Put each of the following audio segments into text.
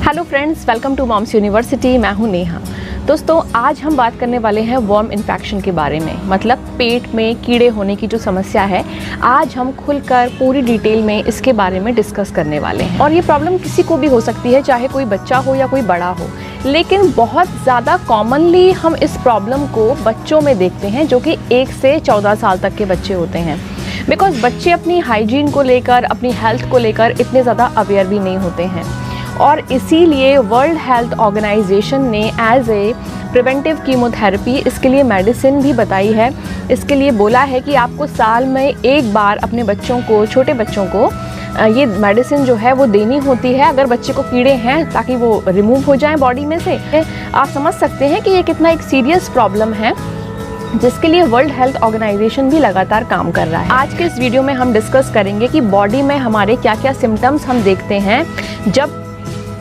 Hello friends, welcome to mom's university. मैं हूं नेहा। दोस्तों, आज हम बात करने वाले हैं वर्म इन्फेक्शन के बारे में, मतलब पेट में कीड़े होने की जो समस्या है। आज हम खुलकर पूरी डिटेल में इसके बारे में डिस्कस करने वाले हैं। और ये प्रॉब्लम किसी को भी हो सकती है, चाहे कोई बच्चा हो या कोई बड़ा हो, लेकिन बहुत ज़्यादा कॉमनली हम इस प्रॉब्लम को बच्चों में देखते हैं, जो कि 1 से 14 साल तक के बच्चे होते हैं। बिकॉज बच्चे अपनी हाइजीन को लेकर, अपनी हेल्थ को लेकर इतने ज़्यादा अवेयर भी नहीं होते हैं। और इसीलिए वर्ल्ड हेल्थ ऑर्गेनाइजेशन ने एज ए प्रिवेंटिव कीमोथेरेपी इसके लिए मेडिसिन भी बताई है। इसके लिए बोला है कि आपको साल में एक बार अपने बच्चों को, छोटे बच्चों को ये मेडिसिन जो है वो देनी होती है, अगर बच्चे को कीड़े हैं, ताकि वो रिमूव हो जाएं बॉडी में से। आप समझ सकते हैं कि ये कितना एक सीरियस प्रॉब्लम है, जिसके लिए वर्ल्ड हेल्थ ऑर्गेनाइजेशन भी लगातार काम कर रहा है। आज के इस वीडियो में हम डिस्कस करेंगे कि बॉडी में हमारे क्या क्या सिम्टम्स हम देखते हैं जब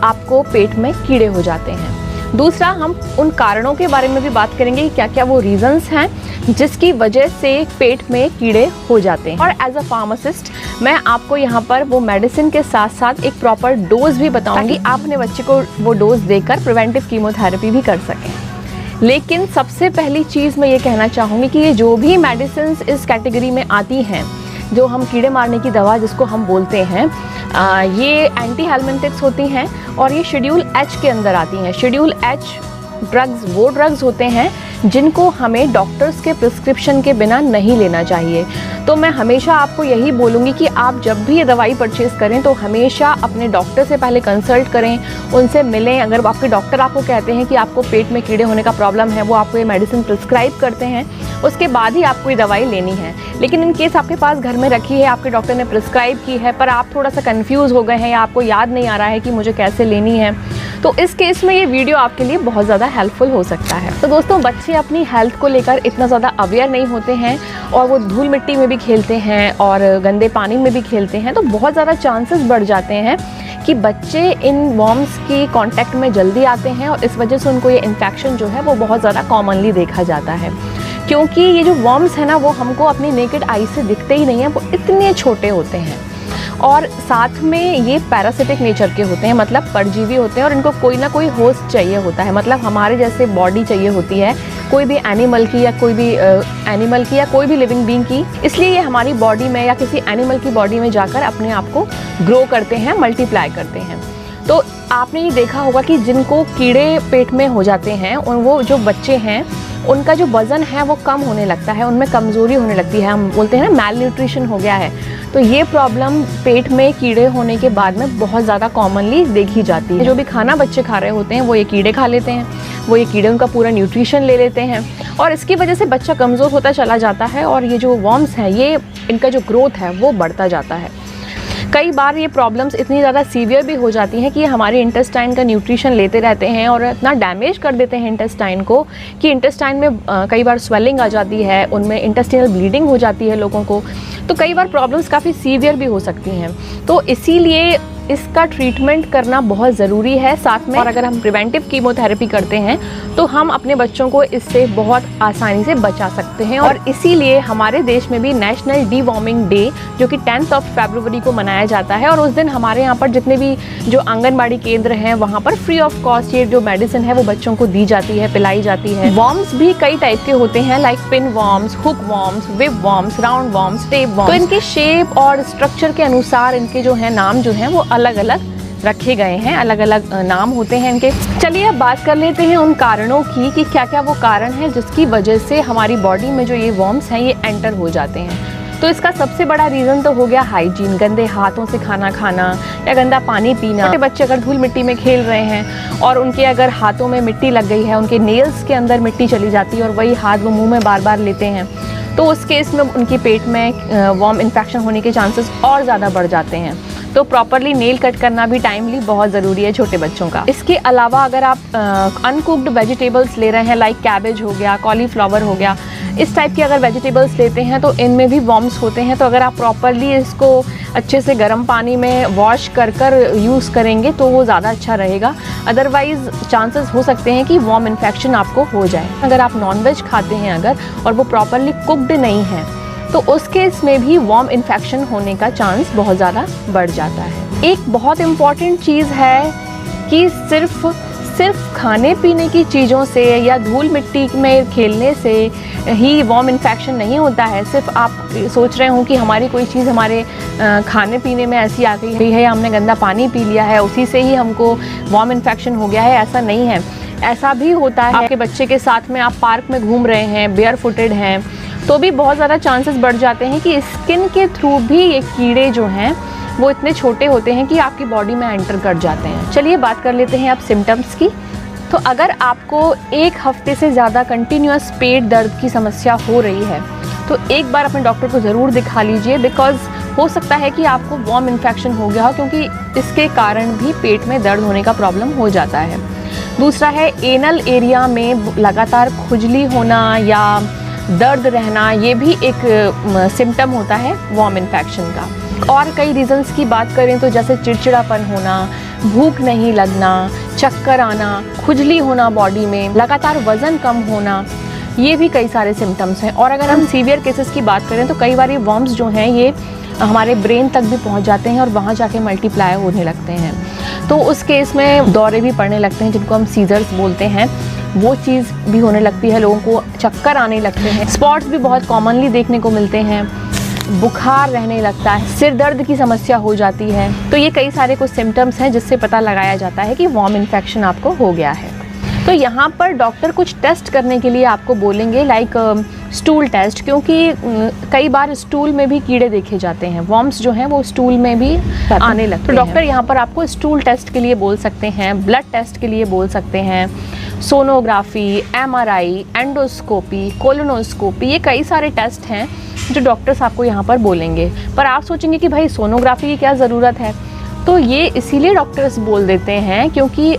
आपको पेट में कीड़े हो जाते हैं। दूसरा, हम उन कारणों के बारे में भी बात करेंगे कि क्या क्या वो रीजंस हैं जिसकी वजह से पेट में कीड़े हो जाते हैं। और एज अ फार्मासिस्ट मैं आपको यहाँ पर वो मेडिसिन के साथ साथ एक प्रॉपर डोज भी बताऊंगी, आप अपने बच्चे को वो डोज देकर प्रिवेंटिव कीमोथेरेपी भी कर सकें। लेकिन सबसे पहली चीज़ मैं ये कहना चाहूँगी कि ये जो भी मेडिसिन इस कैटेगरी में आती हैं, जो हम कीड़े मारने की दवा जिसको हम बोलते हैं, ये एंटी हेलमिंथिक्स होती हैं और ये शेड्यूल एच के अंदर आती हैं। शेड्यूल एच ड्रग्स वो ड्रग्स होते हैं जिनको हमें डॉक्टर्स के प्रिस्क्रिप्शन के बिना नहीं लेना चाहिए। तो मैं हमेशा आपको यही बोलूँगी कि आप जब भी ये दवाई परचेज़ करें तो हमेशा अपने डॉक्टर से पहले कंसल्ट करें, उनसे मिलें। अगर आपके डॉक्टर आपको कहते हैं कि आपको पेट में कीड़े होने का प्रॉब्लम है, वो आपको ये मेडिसिन प्रिस्क्राइब करते हैं, उसके बाद ही आपको ये दवाई लेनी है। लेकिन इन केस आपके पास घर में रखी है, आपके डॉक्टर ने प्रिस्क्राइब की है, पर आप थोड़ा सा कंफ्यूज हो गए हैं या आपको याद नहीं आ रहा है कि मुझे कैसे लेनी है, तो इस केस में ये वीडियो आपके लिए बहुत ज़्यादा हेल्पफुल हो सकता है। तो दोस्तों, बच्चे अपनी हेल्थ को लेकर इतना ज़्यादा अवेयर नहीं होते हैं और वो धूल मिट्टी में भी खेलते हैं और गंदे पानी में भी खेलते हैं, तो बहुत ज़्यादा चांसेस बढ़ जाते हैं कि बच्चे इन वर्म्स की कांटेक्ट में जल्दी आते हैं और इस वजह से उनको ये इन्फेक्शन जो है वो बहुत ज़्यादा कॉमनली देखा जाता है। क्योंकि ये जो वर्म्स है ना, वो हमको अपनी नेकेड आई से दिखते ही नहीं हैं, वो इतने छोटे होते हैं और साथ में ये पैरासिटिक नेचर के होते हैं, मतलब परजीवी होते हैं और इनको कोई ना कोई होस्ट चाहिए होता है, मतलब हमारे जैसे बॉडी चाहिए होती है कोई भी एनिमल की या कोई भी लिविंग बीइंग की। इसलिए ये हमारी बॉडी में या किसी एनिमल की बॉडी में जाकर अपने आप को ग्रो करते हैं, मल्टीप्लाई करते हैं। तो आपने ये देखा होगा कि जिनको कीड़े पेट में हो जाते हैं, वो जो बच्चे हैं उनका जो वज़न है वो कम होने लगता है, उनमें कमज़ोरी होने लगती है, हम बोलते हैं ना मैल न्यूट्रिशन हो गया है। तो ये प्रॉब्लम पेट में कीड़े होने के बाद में बहुत ज़्यादा कॉमनली देखी जाती है। जो भी खाना बच्चे खा रहे होते हैं वो ये कीड़े खा लेते हैं, वो ये कीड़े उनका पूरा न्यूट्रिशन ले लेते हैं और इसकी वजह से बच्चा कमज़ोर होता चला जाता है और ये जो वर्म्स हैं, ये इनका जो ग्रोथ है वो बढ़ता जाता है। कई बार ये प्रॉब्लम्स इतनी ज़्यादा सीवियर भी हो जाती हैं कि ये हमारे इंटेस्टाइन का न्यूट्रिशन लेते रहते हैं और इतना डैमेज कर देते हैं इंटेस्टाइन को कि इंटेस्टाइन में कई बार स्वेलिंग आ जाती है, उनमें इंटेस्टिनल ब्लीडिंग हो जाती है लोगों को। तो कई बार प्रॉब्लम्स काफ़ी सीवियर भी हो सकती हैं, तो इसीलिए इसका ट्रीटमेंट करना बहुत ज़रूरी है साथ में। और अगर हम प्रिवेंटिव कीमोथेरेपी करते हैं तो हम अपने बच्चों को इससे बहुत आसानी से बचा सकते हैं। और इसीलिए हमारे देश में भी नेशनल डीवॉर्मिंग डे, जो कि 10 फरवरी को मनाया जाता है, और उस दिन हमारे यहाँ पर जितने भी जो आंगनबाड़ी केंद्र हैं वहाँ पर फ्री ऑफ कॉस्ट ये जो मेडिसिन है वो बच्चों को दी जाती है, पिलाई जाती है। वर्म्स भी कई टाइप के होते हैं, like pin worms, hook worms, web worms, round worms, tape worms. तो इनके शेप और स्ट्रक्चर के अनुसार इनके जो है नाम जो हैं वो अलग अलग रखे गए हैं, अलग अलग नाम होते हैं इनके। चलिए अब बात कर लेते हैं उन कारणों की कि क्या क्या वो कारण है जिसकी वजह से हमारी बॉडी में जो ये वर्म्स हैं ये एंटर हो जाते हैं। तो इसका सबसे बड़ा रीज़न तो हो गया हाइजीन, गंदे हाथों से खाना खाना या गंदा पानी पीना। छोटे बच्चे अगर धूल मिट्टी में खेल रहे हैं और उनके अगर हाथों में मिट्टी लग गई है, उनके नेल्स के अंदर मिट्टी चली जाती है और वही हाथ वो मुँह में बार बार लेते हैं, तो उस केस में उनके पेट में वर्म इन्फेक्शन होने के चांसेस और ज़्यादा बढ़ जाते हैं। तो प्रॉपरली नेल कट करना भी टाइमली बहुत ज़रूरी है छोटे बच्चों का। इसके अलावा अगर आप अनकुक्ड वेजिटेबल्स ले रहे हैं, लाइक कैबेज हो गया, कॉलीफ्लावर हो गया, इस टाइप के अगर वेजिटेबल्स लेते हैं तो इनमें भी वर्म्स होते हैं। तो अगर आप प्रॉपरली इसको अच्छे से गर्म पानी में वॉश कर यूज़ करेंगे तो वो ज़्यादा अच्छा रहेगा। अदरवाइज़ चांसेस हो सकते हैं कि वर्म इन्फेक्शन आपको हो जाए। अगर आप नॉनवेज खाते हैं अगर और वो प्रॉपरली कुक्ड नहीं है तो उस केस में भी वर्म इन्फेक्शन होने का चांस बहुत ज़्यादा बढ़ जाता है। एक बहुत इम्पॉर्टेंट चीज़ है कि सिर्फ खाने पीने की चीज़ों से या धूल मिट्टी में खेलने से ही वॉर्म इन्फेक्शन नहीं होता है। सिर्फ आप सोच रहे हो कि हमारी कोई चीज़ हमारे खाने पीने में ऐसी आ गई है या हमने गंदा पानी पी लिया है उसी से ही हमको वॉर्म इन्फेक्शन हो गया है, ऐसा नहीं है। ऐसा भी होता है आपके बच्चे के साथ में आप पार्क में घूम रहे हैं, बेयर फुटेड हैं, तो भी बहुत ज़्यादा चांसेस बढ़ जाते हैं कि स्किन के थ्रू भी ये कीड़े जो हैं वो इतने छोटे होते हैं कि आपकी बॉडी में एंटर कर जाते हैं। चलिए बात कर लेते हैं अब सिम्टम्स की। तो अगर आपको 1 हफ्ते से ज़्यादा कंटिन्यूअस पेट दर्द की समस्या हो रही है तो एक बार अपने डॉक्टर को ज़रूर दिखा लीजिए, बिकॉज़ हो सकता है कि आपको वॉर्म इन्फेक्शन हो गया हो, क्योंकि इसके कारण भी पेट में दर्द होने का प्रॉब्लम हो जाता है। दूसरा है एनल एरिया में लगातार खुजली होना या दर्द रहना, ये भी एक सिम्टम होता है वॉर्म इन्फेक्शन का। और कई रीज़न्स की बात करें तो जैसे चिड़चिड़ापन होना, भूख नहीं लगना, चक्कर आना, खुजली होना बॉडी में, लगातार वज़न कम होना, ये भी कई सारे सिम्टम्स हैं। और अगर हम सीवियर केसेस की बात करें तो कई बार ये वॉर्म्स जो हैं ये हमारे ब्रेन तक भी पहुंच जाते हैं और वहाँ जाके मल्टीप्लाई होने लगते हैं। तो उस केस में दौरे भी पड़ने लगते हैं, जिनको हम सीजर्स बोलते हैं, वो चीज़ भी होने लगती है, लोगों को चक्कर आने लगते हैं, स्पॉट्स भी बहुत कॉमनली देखने को मिलते हैं, बुखार रहने लगता है, सिर दर्द की समस्या हो जाती है। तो ये कई सारे कुछ सिम्टम्स हैं जिससे पता लगाया जाता है कि वॉर्म इन्फेक्शन आपको हो गया है। तो यहाँ पर डॉक्टर कुछ टेस्ट करने के लिए आपको बोलेंगे, लाइक स्टूल टेस्ट, क्योंकि कई बार स्टूल में भी कीड़े देखे जाते हैं, वॉर्म्स जो हैं वो स्टूल में भी आने लगते हैं। तो डॉक्टर यहाँ पर आपको स्टूल टेस्ट के लिए बोल सकते हैं, ब्लड टेस्ट के लिए बोल सकते हैं, सोनोग्राफी, एमआरआई, एंडोस्कोपी, कोलोनोस्कोपी, ये कई सारे टेस्ट हैं जो डॉक्टर्स आपको यहाँ पर बोलेंगे। पर आप सोचेंगे कि भाई सोनोग्राफी की क्या ज़रूरत है, तो ये इसीलिए डॉक्टर्स बोल देते हैं क्योंकि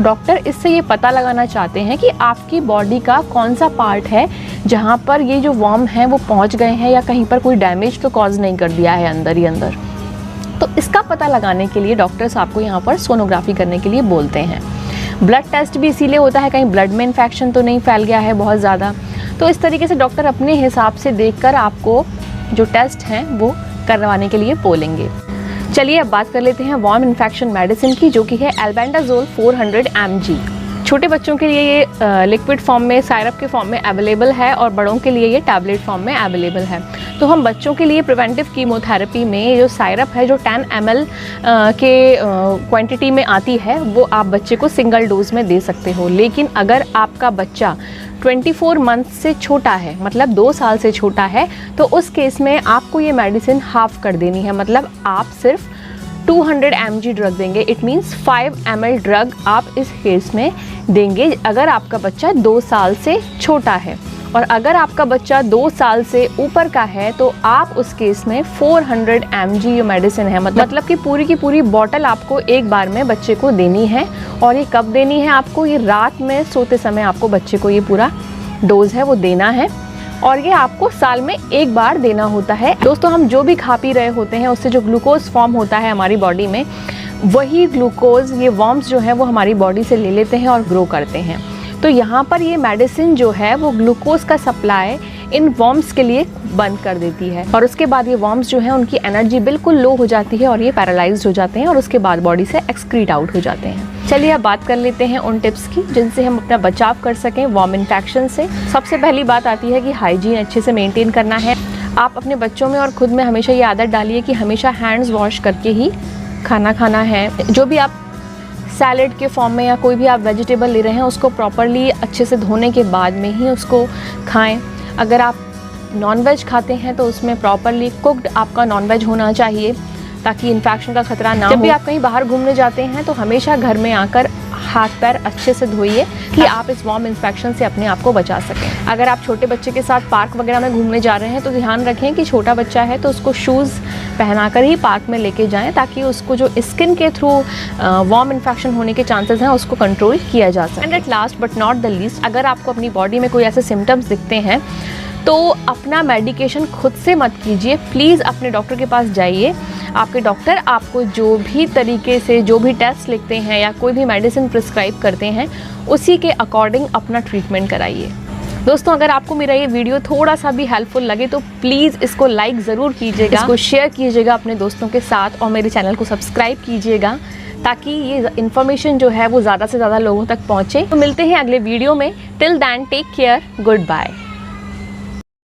डॉक्टर इससे ये पता लगाना चाहते हैं कि आपकी बॉडी का कौन सा पार्ट है जहाँ पर ये जो वॉर्म हैं वो पहुँच गए हैं या कहीं पर कोई डैमेज तो कॉज नहीं कर दिया है अंदर ही अंदर। तो इसका पता लगाने के लिए डॉक्टर्स आपको यहाँ पर सोनोग्राफी करने के लिए बोलते हैं। ब्लड टेस्ट भी इसीलिए होता है कहीं ब्लड में इन्फेक्शन तो नहीं फैल गया है बहुत ज़्यादा। तो इस तरीके से डॉक्टर अपने हिसाब से देखकर आपको जो टेस्ट हैं वो करवाने के लिए बोलेंगे। चलिए अब बात कर लेते हैं वॉर्म इन्फेक्शन मेडिसिन की, जो कि है एल्बेंडाजोल 400 mg। छोटे बच्चों के लिए ये लिक्विड फॉर्म में, साइरप के फॉर्म में अवेलेबल है और बड़ों के लिए ये टैबलेट फॉर्म में अवेलेबल है। तो हम बच्चों के लिए प्रिवेंटिव कीमोथेरेपी में ये जो साइरप है जो 10 ml के क्वांटिटी में आती है वो आप बच्चे को सिंगल डोज में दे सकते हो। लेकिन अगर आपका बच्चा 24 मंथ से छोटा है, मतलब 2 साल से छोटा है, तो उस केस में आपको ये मेडिसिन हाफ कर देनी है, मतलब आप सिर्फ 200 mg ड्रग देंगे। इट मीन्स 5 ml ड्रग आप इस केस में देंगे अगर आपका बच्चा 2 साल से छोटा है। और अगर आपका बच्चा 2 साल से ऊपर का है तो आप उस केस में 400 mg ये मेडिसिन है, मतलब कि पूरी की पूरी बॉटल आपको एक बार में बच्चे को देनी है। और ये कब देनी है आपको, ये रात में सोते समय आपको बच्चे को ये पूरा डोज है वो देना है। और ये आपको साल में एक बार देना होता है। दोस्तों, हम जो भी खा पी रहे होते हैं उससे जो ग्लूकोज फॉर्म होता है हमारी बॉडी में, वही ग्लूकोज ये वॉर्म्स जो है वो हमारी बॉडी से ले लेते हैं और ग्रो करते हैं। तो यहाँ पर ये मेडिसिन जो है वो ग्लूकोज का सप्लाई इन वॉर्म्स के लिए बंद कर देती है और उसके बाद ये वॉर्म्स जो है उनकी एनर्जी बिल्कुल लो हो जाती है और ये पैरालाइज्ड हो जाते हैं और उसके बाद बॉडी से एक्सक्रीट आउट हो जाते हैं। चलिए अब बात कर लेते हैं उन टिप्स की जिनसे हम अपना बचाव कर सकें वॉर्म इन्फेक्शन से। सबसे पहली बात आती है कि हाइजीन अच्छे से मेंटेन करना है। आप अपने बच्चों में और खुद में हमेशा ये आदत डालिए कि हमेशा हैंड्स वॉश करके ही खाना खाना है। जो भी आप सैलेड के फॉर्म में या कोई भी आप वेजिटेबल ले रहे हैं उसको प्रॉपरली अच्छे से धोने के बाद में ही उसको खाएं। अगर आप नॉनवेज खाते हैं तो उसमें प्रॉपरली कुक्ड आपका नॉनवेज होना चाहिए ताकि इन्फेक्शन का खतरा ना हो। जब भी आप कहीं बाहर घूमने जाते हैं तो हमेशा घर में आकर हाथ पैर अच्छे से धोइए कि आप इस वॉर्म इन्फेक्शन से अपने आप को बचा सकें। अगर आप छोटे बच्चे के साथ पार्क वगैरह में घूमने जा रहे हैं तो ध्यान रखें कि छोटा बच्चा है तो उसको शूज़ पहनाकर ही पार्क में लेके जाएं ताकि उसको जो स्किन के थ्रू वॉर्म इन्फेक्शन होने के चांसेस हैं उसको कंट्रोल किया जा सके। And at last but not the least, अगर आपको अपनी बॉडी में कोई ऐसे सिम्टम्स दिखते हैं तो अपना मेडिकेशन खुद से मत कीजिए, प्लीज़ अपने डॉक्टर के पास जाइए। आपके डॉक्टर आपको जो भी तरीके से जो भी टेस्ट लिखते हैं या कोई भी मेडिसिन प्रिस्क्राइब करते हैं उसी के अकॉर्डिंग अपना ट्रीटमेंट कराइए। दोस्तों, अगर आपको मेरा ये वीडियो थोड़ा सा भी हेल्पफुल लगे तो प्लीज़ इसको लाइक ज़रूर कीजिएगा, इसको शेयर कीजिएगा अपने दोस्तों के साथ और मेरे चैनल को सब्सक्राइब कीजिएगा ताकि ये इन्फॉर्मेशन जो है वो ज़्यादा से ज़्यादा लोगों तक पहुँचे। तो मिलते हैं अगले वीडियो में। Till then take care, good bye.